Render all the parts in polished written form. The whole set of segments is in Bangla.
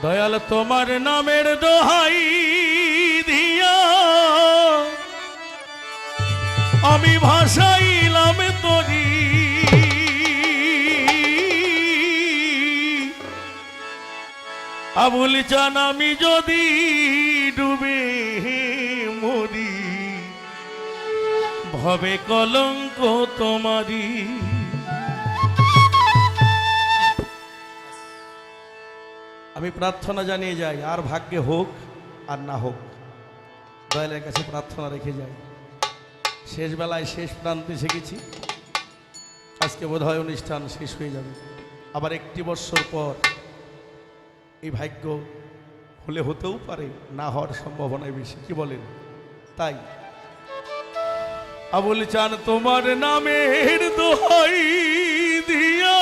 দয়াল তোমার নামের দোহাই দিয়া আমি ভাসাইলাম তরি, আবুল চান আমি যদি ডুবে মরি, ভবে কলঙ্ক তোমারি। আমি প্রার্থনা জানিয়ে যাই, আর ভাগ্যে হোক আর না হোক, দয়ালের কাছে প্রার্থনা রেখে যাই। শেষ বেলায় শেষ প্রান্তে এসে গেছি। আজকে বোধহয় অনুষ্ঠান শেষ হয়ে যাবে, আবার একটি বৎসর পর এই ভাগ্য হলে হতেও পারে, না হওয়ার সম্ভাবনাই বেশি, কি বলেন? তাই আবুল চান তোমার নামের দোহাই দিয়া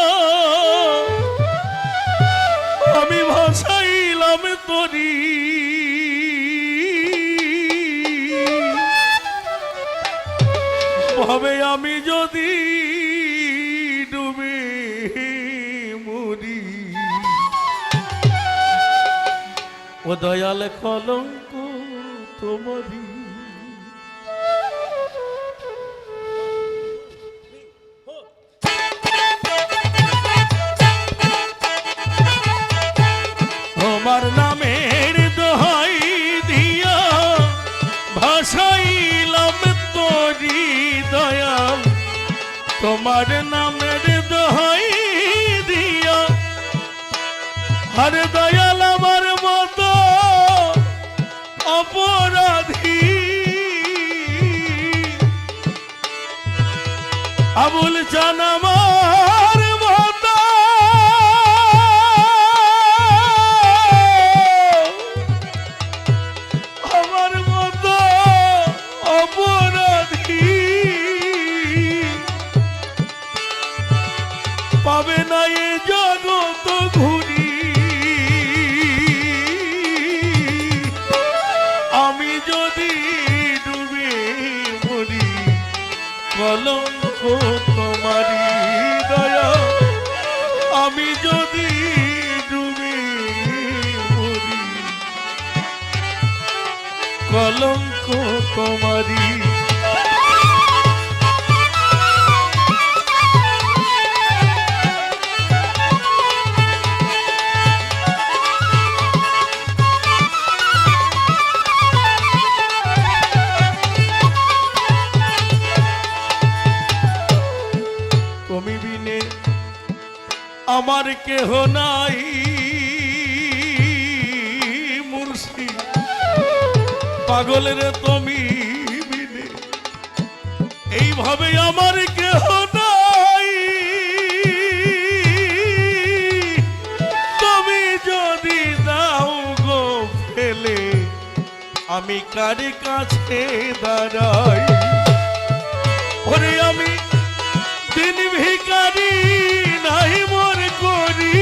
আমি ভাসাইলাম তরি, ভাবে আমি যদি ডুবে মরি, ও দয়াল কলঙ্ক তোমারি। তোমার নামের দোহাই দিয়া ভাসাইলাম তরি, দয়াল তোমার নামের দোহাই দিয়া, আর দয়াল আমার মতো অপরাধী আবুল চান আমার মতো অপরাধী পাবে না এ জগৎ ঘুরি, আমি যদি ডুবে মরি, কলঙ্ক তোমারি। দয়া আমি যদি ডুবে মরি, কলঙ্ক তোমারি। তুমি বিনে আমার কেহ নাই মুর্শিদ, পাগলের তুমি বিনে এইভাবে আমার কেহ নাই, তুমি যদি দাও গো ফেলে, আমি কার কাছে দাঁড়াই? ওরে আমি দিন ভিখারি নাই মোর করি,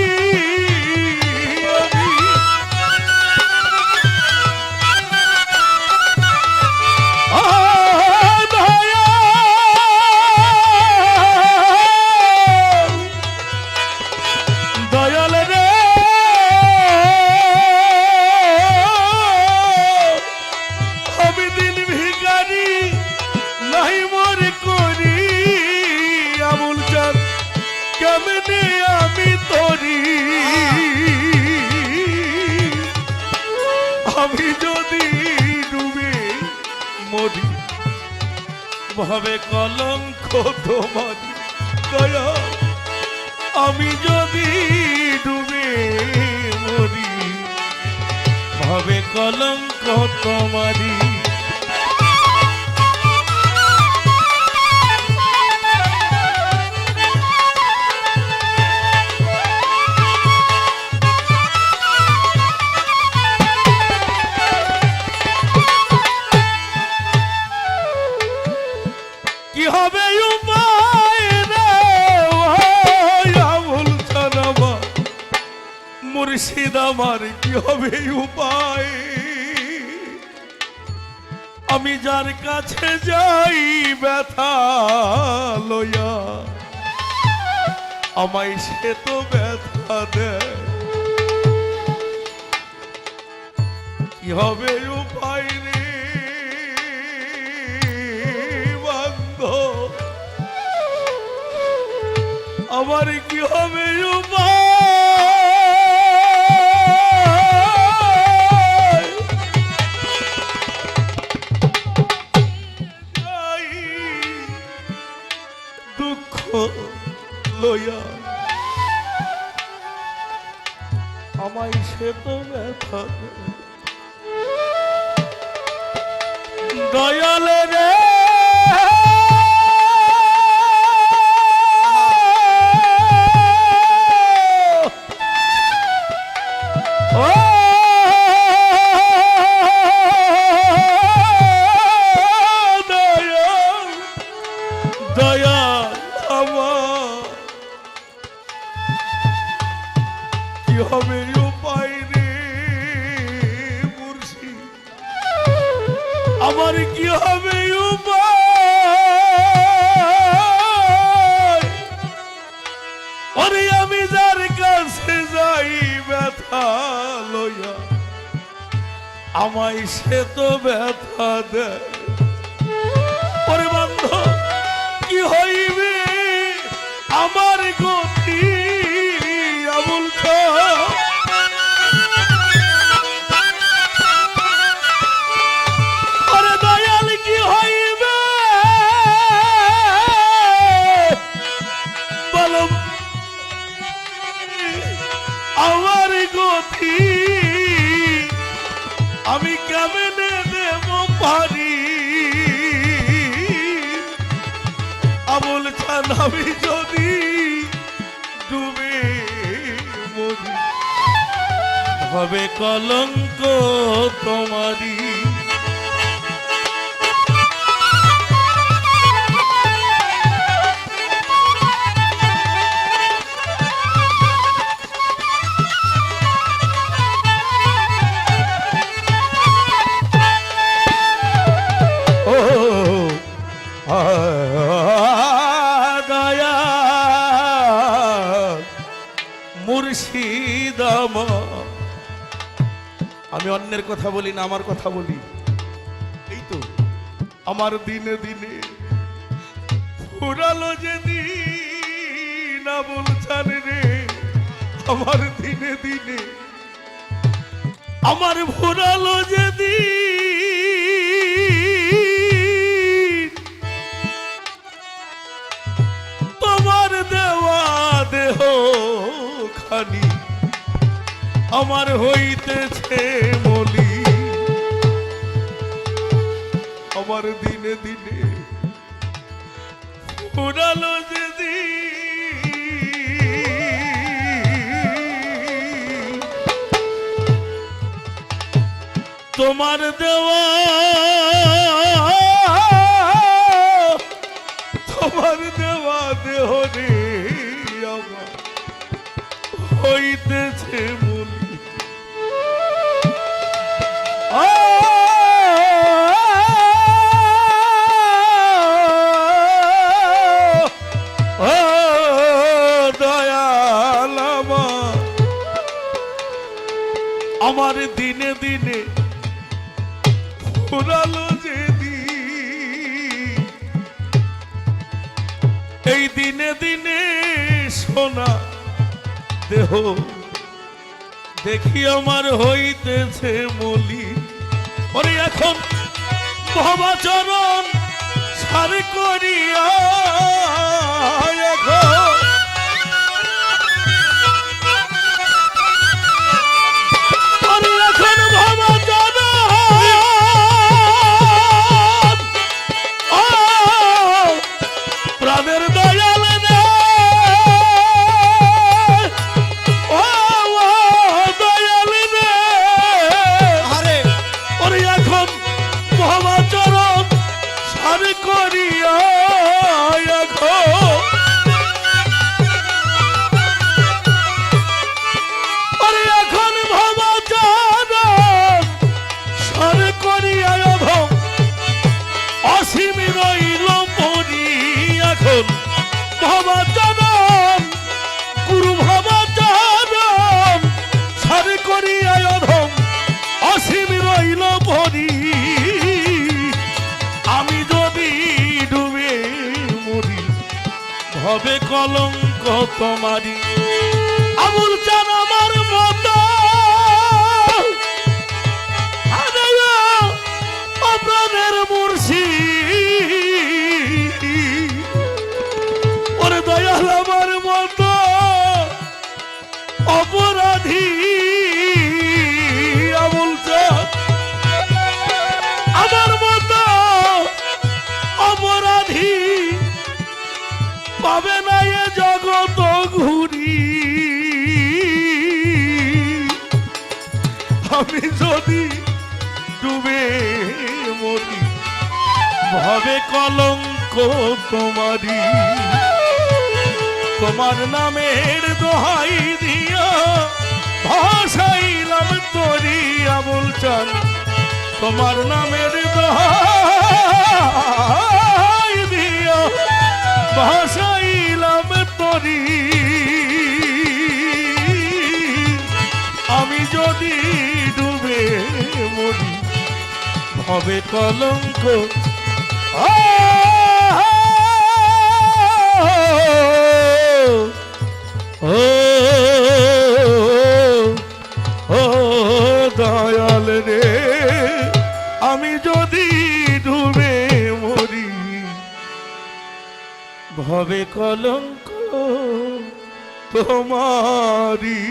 দয়াল রে আমি দিন ভিখারি নাই মোর করি, আবুল চান কেমনে আমি তরি, আমি যদি ডুবে মরি, ভাবে কলঙ্ক তোমারি। দয়া আমি যদি ডুবে মরি, ভাবে কলঙ্ক তোমারি। কি হবে উপায় রে আবুল চান আমার মুর্শিদ, আমার কি হবে উপায়? আমি যার কাছে যাই ব্যথা লইয়া, আমায় সে তো ব্যথা দেয়। কি হবে উপায় রে বান্ধব, আমার কি হবে উপায়? দুঃখ লইয়া আমায় সে তো ব্যথা দয়াল রে হবে উপায় রে মুর্শিদ, আমার কি হবে উপায়? ওরে আমি যার কাছে যাই ব্যথা লইয়া আমায় সে তো ব্যথা দেয়। ওরে বান্ধব কি হইবে আমার গতি আবুল ওরে দয়াল কি হইবে বলো আমার গতি আমি কেমনে দেব পারি আবুল খান আমি যদি ডুবে মরি হবে কলঙ্ক তোমারি। দয়া মুর্শিদ আমি অন্যের কথা বলি না, আমার কথা বলি। এই তো আমার দিনে দিনে ফুরালো যেদিন না বলছেন রে, আমার দিনে দিনে আমার ফুরালো যেদিন তোমার দেওয়া দেহ খানি আমার হইতেছে মলি। আমার দিনে দিনে ফুরালো যেদিন তোমার দেওয়া দেহ রে আমার হইতেছে মলি। দয়াল আমার দিনে দিনে ফুরালো যেদিন, এই দিনে দিনে সোনা দেহ দেখি আমার হইতেছে মলি। ওরে এখন ভবাচরণ সার করিয়া এখন প্রাণের দয়াল রে ও দয়াল রে আরে ওরে এখন মহাচরণ সার করিয়া এখন কলঙ্ক তোমারি। আবুল চান আমার মতো অপ্রাণের মুর্শিদ, ওরে দয়াল আমার মতো অপরাধী আবুল চান আমার মতো অপরাধী পাবে না এ জগত ঘুরি। আমি যদি ডুবে মরি ভবে কলঙ্ক তোমারি। তোমার নামের দোহাই দিয়া ভাসাইলাম তরি আবুল চান, তোমার নামের দোহাই দিয়া ভাসাইলাম তরি। আমি যদি ডুবে মরি হবে কলঙ্ক। দয়াল রে আমি যদি ডুবে মরি ভবে কলঙ্ক তোমারি।